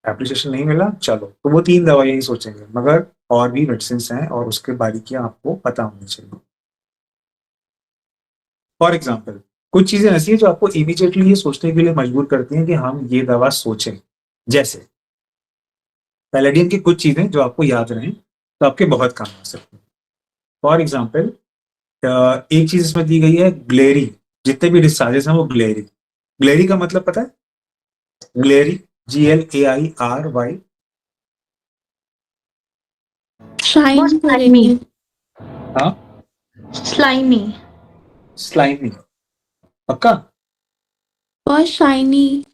B: एप्रिसिएशन नहीं मिला, चलो, तो वो 3 दवाइयां ही सोचेंगे, मगर और भी मेडिसिन हैं और उसके बारीकियां आपको पता होनी चाहिए। फॉर एग्जाम्पल, कुछ चीजें ऐसी है जो आपको इमीडिएटली ये सोचने के लिए मजबूर करती हैं कि हम ये दवा सोचें। जैसे पैलेडियम की कुछ चीजें जो आपको याद रहें तो आपके बहुत काम आ सकती हैं। फॉर एग्जाम्पल, एक चीज इसमें दी गई है, ग्लेरी। जितने भी डिस्चार्जेस हैं वो ग्लेरी। ग्लेरी का मतलब पता है? Glairy, GLAIRY।
E: Shine
C: slimy.
B: हाँ,
C: स्लाइमी।
B: स्लाइमी, पक्का?
E: और शाइनी।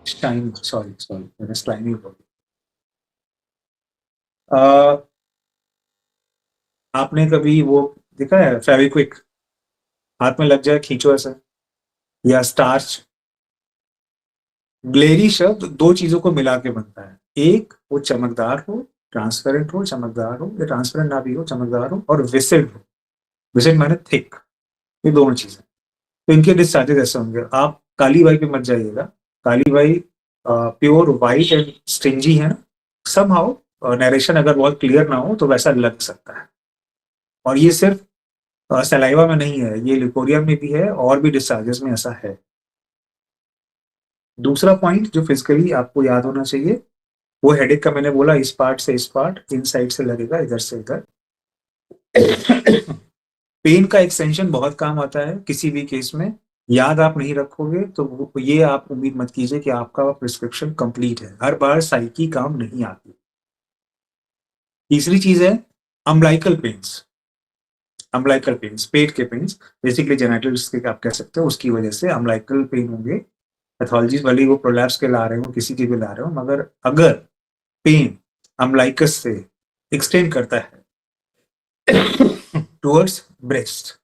B: शाइन, सॉरी मैंने स्लाइमी बोल दिया। आपने कभी वो देखा है, फेविक्विक हाथ में लग जाए, खींचो ऐसे, या स्टार्च? ग्लेरी शब्द 2 चीजों को मिला के बनता है। एक, वो चमकदार हो, ट्रांसपेरेंट हो, चमकदार हो, या ट्रांसपेरेंट ना भी हो, चमकदार हो, और विसिड हो। विसिड माने थिक। ये दोनों चीजें, तो इनके डिस्चार्जेस ऐसे होंगे। आप काली बाई पे मत जाइएगा, Kali Bai pure white and स्ट्रिंजी है ना, समहाउ नरेशन अगर बहुत क्लियर ना हो तो वैसा लग सकता है। और ये सिर्फ सलाइवा में नहीं है, ये लिकोरिया में भी है और भी डिस्चार्जेस में ऐसा है। दूसरा पॉइंट जो फिजिकली आपको याद होना चाहिए वो हेडेक का, मैंने बोला इस पार्ट से इस पार्ट, इन साइड से लगेगा, इधर से इधर। पेन का एक्सटेंशन बहुत काम आता है किसी भी केस में। याद आप नहीं रखोगे तो ये आप उम्मीद मत कीजिए कि आपका प्रिस्क्रिप्शन कंप्लीट है, हर बार साइकी काम नहीं आती। तीसरी चीज है अम्बलाइकल पेन्स। अम्बलाइकल पेन्स, पेट के पेन्स, बेसिकली जेनेटल्स के आप कह सकते हो, उसकी वजह से अम्बलाइकल पेन होंगे। पैथोलॉजीज भले ही वो प्रोलैप्स के ला रहे हो, किसी के भी ला रहे हो, मगर अगर पेन अम्बलाइकस से एक्सटेंड करता है towards breast,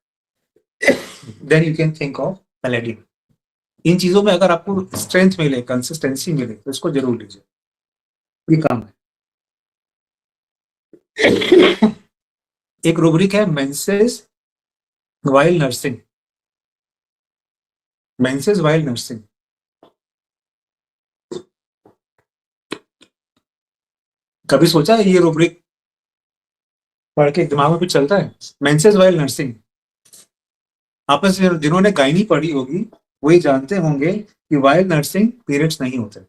B: then you can think of palladium. इन चीजों में अगर आपको स्ट्रेंथ मिले, कंसिस्टेंसी मिले, तो इसको जरूर लीजिए, ये काम है। एक रूब्रिक है menses while nursing. Menses while nursing, कभी सोचा है ये रूब्रिक पढ़ के दिमाग में कुछ चलता है? मेंसेस वाइल नर्सिंग, आपस में जिन्होंने गायनी पढ़ी होगी वही जानते होंगे कि वाइल नर्सिंग पीरियड्स नहीं होते,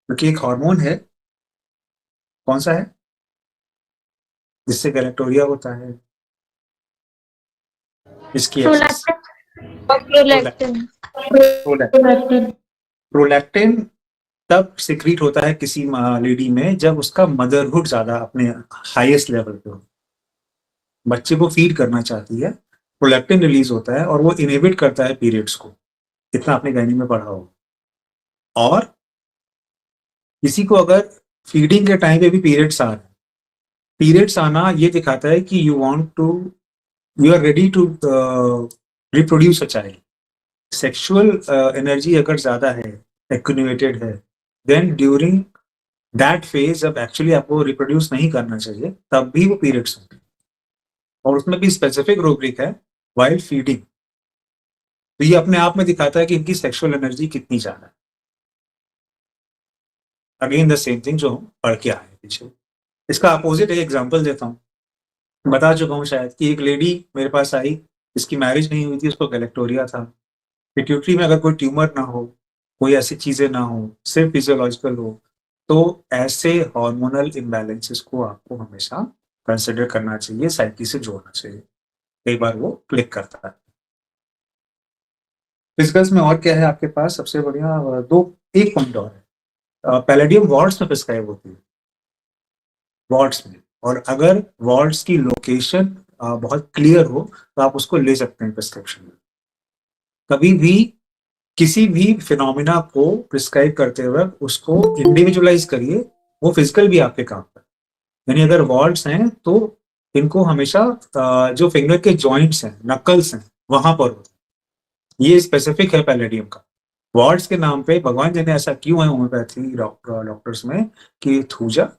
B: क्योंकि एक हार्मोन है, कौन सा है, जिससे गैलेक्टोरिया होता है, इसकी
D: प्रोलैक्टिन।
B: प्रोलैक्टिन तब सिक्रीट होता है किसी लेडी में जब उसका मदरहुड ज्यादा अपने हाईएस्ट लेवल पे हो, बच्चे को फीड करना चाहती है, प्रोलैक्टिन रिलीज होता है और वो इनहिबिट करता है पीरियड्स को, इतना आपने गायनी में पढ़ा हो। और किसी को अगर फीडिंग के टाइम पे भी पीरियड्स आ रहे हैं, पीरियड्स आना ये दिखाता है कि you are ready to reproduce a child. Sexual energy अगर ज्यादा है, एक्यूमुलेटेड है, देन ड्यूरिंग दैट फेज जब एक्चुअली आपको रिप्रोड्यूस नहीं करना चाहिए तब भी वो पीरियड्स होंगे, और उसमें भी स्पेसिफिक रूब्रिक है वाइल फीडिंग। तो ये अपने आप में दिखाता है कि इनकी सेक्सुअल एनर्जी कितनी ज्यादा है। अगेन द सेम थिंग जो हम पढ़ के आए पीछे। इसका अपोजिट एक एग्जांपल देता हूँ, बता चुका हूँ शायद, कि एक लेडी मेरे पास आई, इसकी मैरिज नहीं हुई थी, उसको गैलेक्टोरिया था। पिट्यूटरी में अगर कोई ट्यूमर ना हो, कोई ऐसी चीजें ना हो, सिर्फ फिजियोलॉजिकल हो, तो ऐसे हार्मोनल इम्बैलेंसेस को आपको हमेशा कंसिडर करना चाहिए, साइकी से जोड़ना चाहिए, कई बार वो क्लिक करता है। फिजिकल्स में और क्या है आपके पास? सबसे बढ़िया एक पॉइंट और है, पैलेडियम वार्ड्स में प्रिस्क्राइब होती है, वार्ड्स में, और अगर वार्ड्स की लोकेशन बहुत क्लियर हो तो आप उसको ले सकते हैं प्रिस्क्रिप्शन में। कभी भी किसी भी फिनोमिना को प्रिस्क्राइब करते वक्त उसको इंडिविजुअलाइज करिए, वो फिजिकल भी आपके काम पर। यानी अगर वार्ड्स हैं तो इनको हमेशा जो फिंगर के जॉइंट्स हैं, नकल्स हैं, वहां पर होते हैं। ये स्पेसिफिक है पैलेडियम का। वार्ड्स के नाम पे भगवान जी ने ऐसा क्यों है होम्योपैथी डॉक्टर्स में कि थूजा,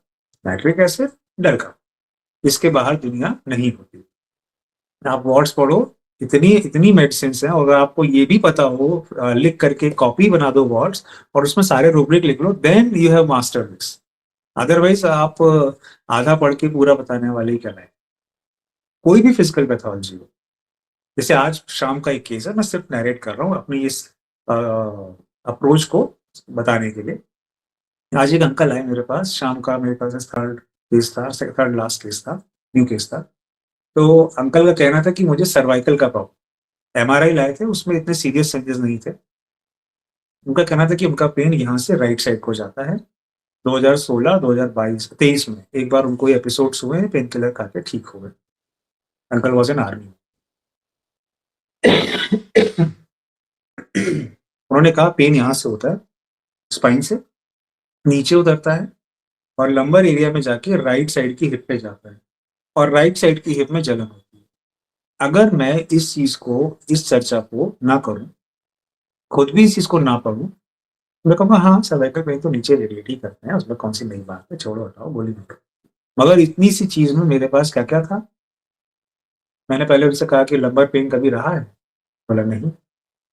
B: नाइट्रिक एसिड, डरका, इसके बाहर दुनिया नहीं होती। आप वार्ड्स पढ़ो, इतनी मेडिसिन हैं, और अगर आपको ये भी पता हो, लिख करके कॉपी बना दो वार्ड्स और उसमें सारे रूब्रिक लिख लो, then you have master this. Otherwise आप आधा पढ़ के पूरा बताने वाले ही कहलाए। कोई भी फिजिकल पैथोलॉजी हो, जैसे आज शाम का एक केस है, मैं सिर्फ नरेट कर रहा हूँ अपनी इस अप्रोच को बताने के लिए। आज एक अंकल आए मेरे पास शाम का, मेरे पास थर्ड केस था, थर्ड लास्ट केस था, न्यू केस था। तो अंकल का कहना था कि मुझे सर्वाइकल का प्रॉब्लम, एमआरआई लाए थे, उसमें इतने सीरियस चेंजेस नहीं थे। उनका कहना था कि उनका पेन यहाँ से राइट साइड को जाता है। 2016, 2022, 23 में एक बार उनको ये एपिसोड्स हुए, पेन किलर खा के ठीक हो गए। Uncle was an army. उन्होंने कहा पेन यहाँ से होता है, स्पाइन से नीचे उतरता है और लंबर एरिया में जाके राइट साइड की हिप पे जाता है, और राइट साइड की हिप में जलन होती है। अगर मैं इस चीज को, इस चर्चा को ना करूं, खुद भी इस चीज को ना पढ़ूं, मैं कहूँगा हाँ सर्वाइकल पेन तो नीचे रेडिएट ही करते हैं, उसमें कौन सी नई बात है, छोड़ो हटाओ, बोली मत। मगर इतनी सी चीज में मेरे पास क्या क्या था। मैंने पहले उनसे कहा कि लंबर पेन कभी रहा है? बोला नहीं।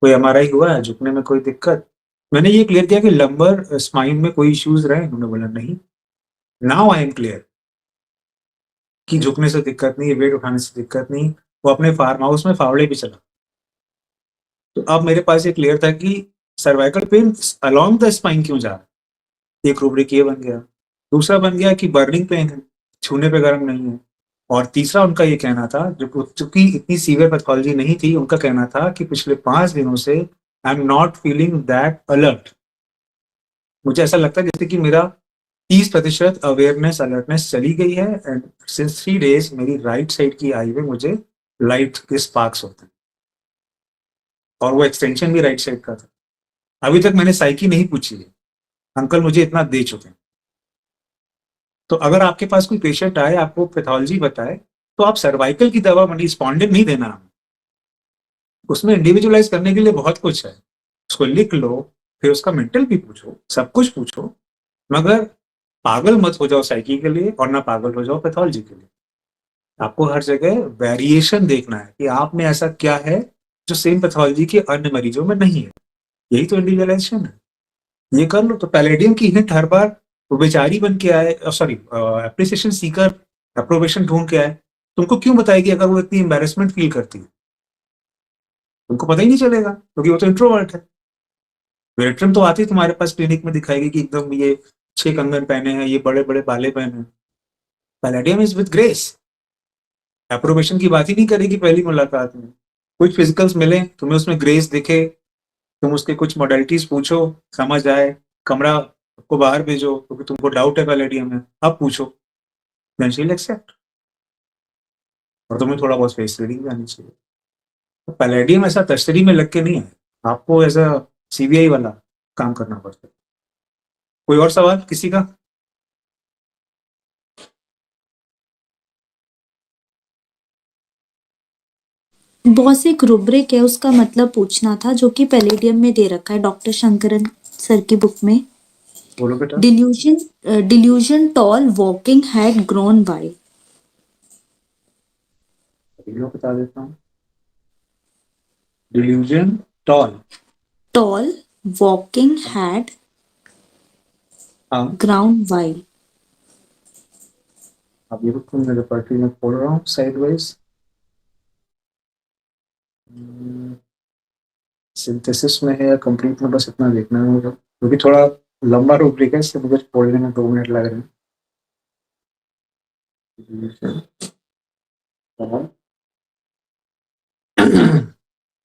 B: कोई एमआरआई हुआ है, झुकने में कोई दिक्कत? मैंने ये क्लियर किया कि लंबर स्पाइन में कोई इश्यूज रहे, उन्होंने बोला नहीं। नाउ आई एम क्लियर कि झुकने से दिक्कत नहीं है, वेट उठाने से दिक्कत नहीं। वो अपने फार्म हाउस में फावड़े भी चला। तो अब मेरे पास ये क्लियर था कि cervical pain along the spine क्यों जा रहा है। एक रूब्रिक ये बन गया। दूसरा बन गया कि बर्निंग पेन है, छूने पे गर्म नहीं है। और तीसरा उनका ये कहना था, जो चूंकि इतनी सीवियर पैथोलॉजी नहीं थी, उनका कहना था कि पिछले 5 दिनों से I am not feeling that alert. मुझे ऐसा लगता है जैसे कि मेरा 30% अवेयरनेस अलर्टनेस चली गई है। एंड सिंस 3 डेज मेरी राइट साइड की आई में मुझे लाइट के स्पार्क्स होते हैं, और वो एक्सटेंशन भी राइट साइड का था। अभी तक मैंने साइकी नहीं पूछी है, अंकल मुझे इतना दे चुके हैं। तो अगर आपके पास कोई पेशेंट आए, आपको पैथोलॉजी बताए, तो आप सर्वाइकल की दवा मनी स्पॉन्डिल नहीं देना हमें। उसमें इंडिविजुअलाइज करने के लिए बहुत कुछ है, उसको लिख लो, फिर उसका मेंटल भी पूछो, सब कुछ पूछो, मगर पागल मत हो जाओ साइकी के लिए, और ना पागल हो जाओ पैथोलॉजी के लिए। आपको हर जगह वेरिएशन देखना है कि आप में ऐसा क्या है जो सेम पैथोलॉजी के अन्य मरीजों में नहीं है। यही तो इंडिविजुअलाइजेशन है। ये कर लो। तो पैलेडियम की हिट हर बार वो बेचारी बन के आए, सॉरी एप्रिसिएशन सीकर अप्रोवेशन ढूंढ के आए, तुमको क्यों बताएगी अगर वो इतनी एम्बेरसमेंट फील करती है? तुमको पता ही नहीं चलेगा, क्योंकि वो तो इंट्रोवर्ट है। वेट्रम तो आती तुम्हारे पास क्लिनिक में दिखाएगी कि एकदम ये 6 कंगन पहने हैं, ये बड़े बड़े बाले पहने हैं। Palladium is with grace, appropriation की बात ही नहीं करेगी पहली मुलाकात में। कुछ फिजिकल्स मिले, तुम्हें उसमें ग्रेस दिखे, तुम उसके कुछ मॉडलिटीज पूछो, समझ आए, कमरा को बाहर भेजो क्योंकि तुमको डाउट है पैलेडियम में, अब पूछो, देन शी विल एक्सेप्ट। और तुम्हें थोड़ा बहुत फेस रीडिंग भी आनी चाहिए। तो पैलेडियम ऐसा तश्तरी में लग के नहीं है, आपको ऐसा सीबीआई वाला काम करना पड़ता है। कोई और सवाल किसी का?
A: बॉस एक रुब्रिक है, उसका मतलब पूछना था, जो कि पैलेडियम में दे रखा है डॉक्टर शंकरन सर की बुक में।
B: बोलो बेटा।
A: Delusion tall walking had grown wide.
B: Video बता देता हूँ। डिल्यूजन टॉल
A: वॉकिंग हैड
B: हाँ,
A: ग्राउंड वाइड।
B: अब ये रुको, मैं रिपर्टी में खोल रहा हूँ साइडवाइज। सिंथेसिस में है या कंप्लीट में, बस इतना देखना है मुझे, क्योंकि थोड़ा लंबा रूब्रिक है, इससे मुझे खोलने में 2 मिनट लग रहे हैं।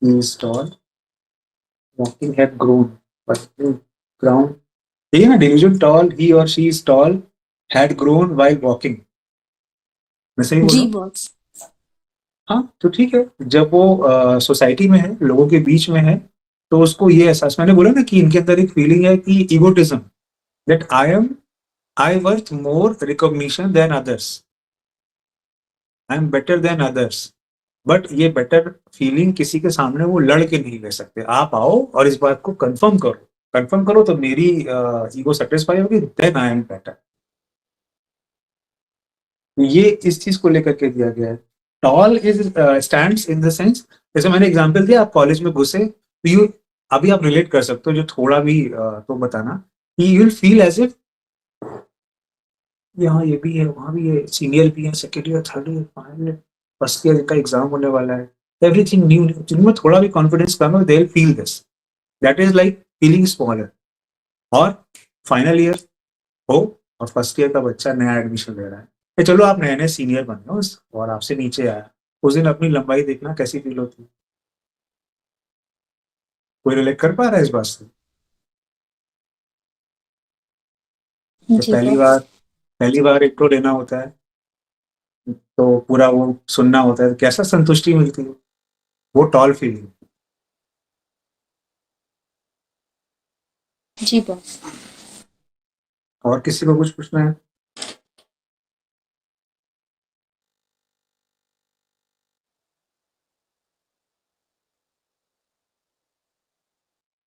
B: He is tall, walking had grown, but the ground, ठीक है ना? Delusion tall, he or she is tall, had grown while walking। मैं सही बोल रहा
A: जी
B: हूँ?
A: बॉस।
B: हाँ, तो ठीक है। जब वो सोसाइटी में है, लोगों के बीच में है, तो उसको ये एहसास, मैंने बोला ना कि इनके अंदर एक फीलिंग है कि egotism, that I worth more recognition than others, I am better than others. But ये बेटर फीलिंग किसी के सामने वो लड़ के नहीं ले सकते। आप आओ और इस बात को कंफर्म करो तो मेरी ईगो सेटिस्फाई होगी, देन आई एम बेटर। ये इस चीज को लेकर के दिया गया है। Tall is stands in the sense, जैसे मैंने एग्जांपल दिया, आप कॉलेज में घुसे तो यू, अभी आप रिलेट कर सकते हो, जो थोड़ा भी तो बताना कि you will feel as if यहाँ ये भी है, वहाँ भी है, सीनियर भी है, second year, third year, final year, first year का एग्जाम होने वाला है, एवरीथिंग न्यू। जिनमें थोड़ा भी कॉन्फिडेंस कम है, they will feel this, that is like feeling smaller. और फाइनल ईयर हो और फर्स्ट ईयर का बच्चा नया एडमिशन ले रहा है, ये चलो आप नए नए सीनियर बन गए और आपसे नीचे आया, उस दिन अपनी लंबाई देखना कैसी फील होती है। कोई रिलेट कर पा रहा है इस बात से? तो
A: जी
B: पहली बार इंट्रो देना होता है, तो पूरा वो सुनना होता है, कैसा संतुष्टि मिलती है, वो टॉल फीलिंग।
A: जी बॉस।
B: और किसी को कुछ पूछना है?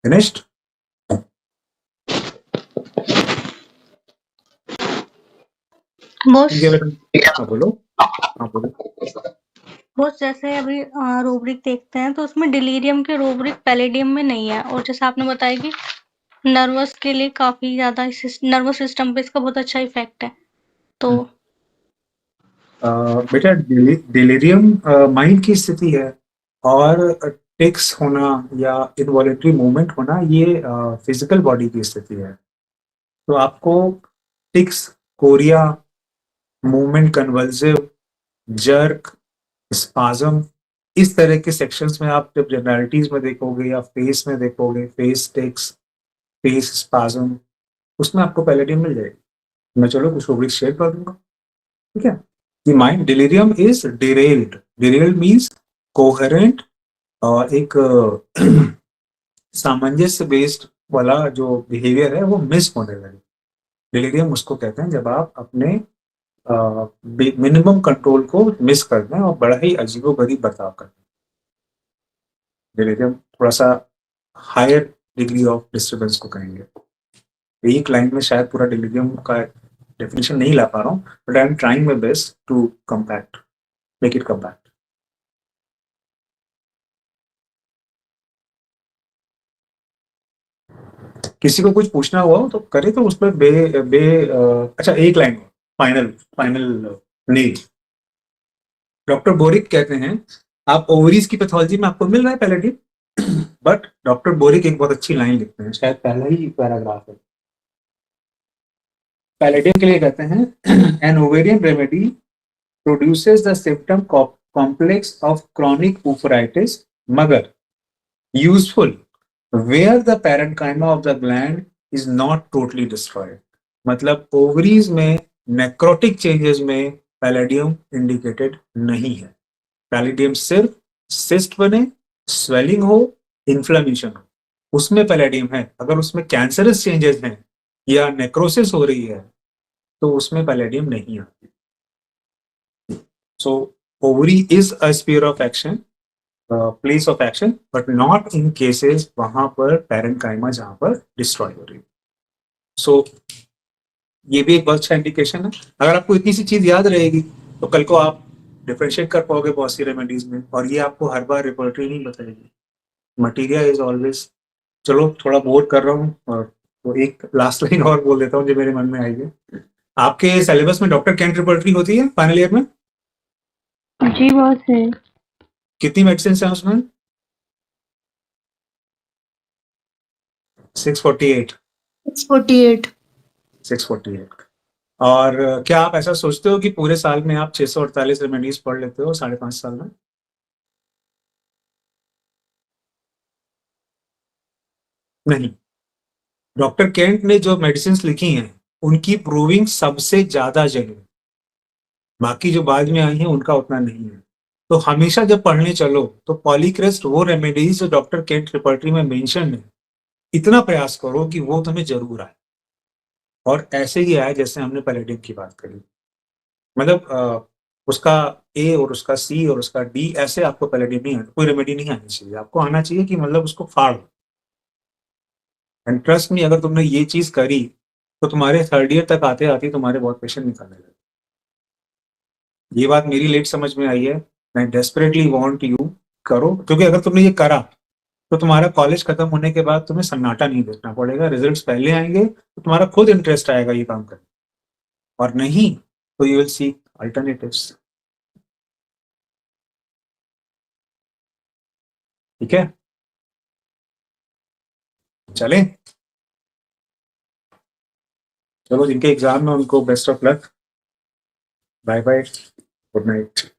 B: फिनिश्ड?
C: बॉस
B: हाँ बोलो। हाँ बोलो।
F: बॉस जैसे अभी रूब्रिक देखते हैं तो उसमें डिलीरियम के रूब्रिक पैलेडियम में नहीं है, और जैसे आपने बताया कि नर्वस के लिए काफी ज्यादा नर्वस सिस्टम पे इसका बहुत अच्छा इफेक्ट है, तो
B: बेटा डिलीरियम माइंड की स्थिति है, और टिक्स होना या इनवॉलेंटरी मूवमेंट होना ये फिजिकल बॉडी की स्थिति है। तो आपको tics, chorea, movement, convulsive, jerk, spasm, इस तरह के सेक्शंस में आप जब जनरलिटीज में देखोगे या फेस में देखोगे, फेस टिक्स, फेस स्पाज्म, उसमें आपको पैलेडियम मिल जाएगी। मैं चलो कुछ रूब्रिक शेयर कर दूंगा, ठीक है। The mind delirium is derailed. Derailed means coherent और एक सामंजस्य बेस्ड वाला जो बिहेवियर है वो मिस होने लगे। डिलीरियम उसको कहते हैं जब आप अपने मिनिमम कंट्रोल को मिस कर दें और बड़ा ही अजीबोगरीब बर्ताव करते हैं। डिलीरियम थोड़ा सा हायर डिग्री ऑफ डिस्टर्बेंस को कहेंगे। एक लाइन में शायद पूरा डिलीरियम का डेफिनेशन नहीं ला पा रहा हूँ, but I am trying my best to compact, make it compact. किसी को कुछ पूछना हुआ हो तो करे, तो उस पर अच्छा एक लाइन फाइनल फाइनल नहीं। डॉक्टर बोरिक कहते हैं आप ओवरीज की पैथोलॉजी में आपको मिल रहा है पैलेडियम, बट डॉक्टर बोरिक एक बहुत अच्छी लाइन लिखते हैं, शायद पहला ही पैराग्राफ है। पैलेडियम के लिए कहते हैं an ovarian remedy produces the symptom complex of chronic oophoritis मगर useful where the parenchyma of the gland is not totally destroyed। मतलब ओवरीज में नेक्रोटिक चेंजेस में पैलेडियम इंडिकेटेड नहीं है। पैलेडियम सिर्फ सिस्ट बने, स्वेलिंग हो, इन्फ्लेमेशन हो, उसमें पैलेडियम है। अगर उसमें कैंसरस चेंजेस हैं या नेक्रोसिस हो रही है तो उसमें पैलेडियम नहीं आती। So ovary is a sphere of action, place of action, but not in cases वहां पर पैरेंकाइमा जहां पर डिस्ट्रॉय हो रही है। सो ये भी एक बहुत अच्छा इंडिकेशन है। अगर आपको इतनी सी चीज याद रहेगी तो कल को आप डिफरेंशिएट कर पाओगे बहुत सी रेमेडीज में, और ये आपको हर बार रिपोर्टरी नहीं बताएगी। Material is always. चलो थोड़ा बोर कर रहा हूँ, और तो एक लास्ट लाइन और बोल देता हूँ जो मेरे मन में आई है। आपके सिलेबस में डॉक्टर कैंट रिपोर्टरी होती है फाइनल ईयर में?
E: जी बॉस है।
B: कितनी मेडिसिन है उसमें? 648।
A: 648।
B: 648। और क्या आप ऐसा सोचते हो कि पूरे साल में आप 648 रेमेडीज पढ़ लेते हो 5.5 साल में? नहीं। डॉक्टर केंट ने जो मेडिसिन लिखी हैं उनकी प्रूविंग सबसे ज्यादा जरूरी, बाकी जो बाद में आई हैं उनका उतना नहीं है। तो हमेशा जब पढ़ने चलो तो पॉलीक्रेस्ट, वो रेमेडीज जो डॉक्टर केंट रिपर्टरी में मेंशन है, इतना प्रयास करो कि वो तुम्हें जरूर आए, और ऐसे ही आए जैसे हमने पैलेडियम की बात करी। मतलब उसका ए और उसका सी और उसका डी, ऐसे आपको पैलेडियम नहीं आना, कोई रेमेडी नहीं आनी चाहिए। आपको आना चाहिए कि मतलब उसको फाड़। एंड ट्रस्ट मी, अगर तुमने ये चीज करी तो तुम्हारे थर्ड ईयर तक आते आते तुम्हारे बहुत पेशेंट निकालने लगे। ये बात मेरी लेट समझ में आई है। मैं डेस्परेटली वांट यू करो, क्योंकि अगर तुमने ये करा तो तुम्हारा कॉलेज खत्म होने के बाद तुम्हें सन्नाटा नहीं देखना पड़ेगा, रिजल्ट्स पहले आएंगे, तो तुम्हारा खुद इंटरेस्ट आएगा ये काम करने, और नहीं तो यू विल सी अल्टरनेटिव्स। ठीक है, चले। चलो जिनके एग्जाम में उनको best of luck. Bye bye, good night.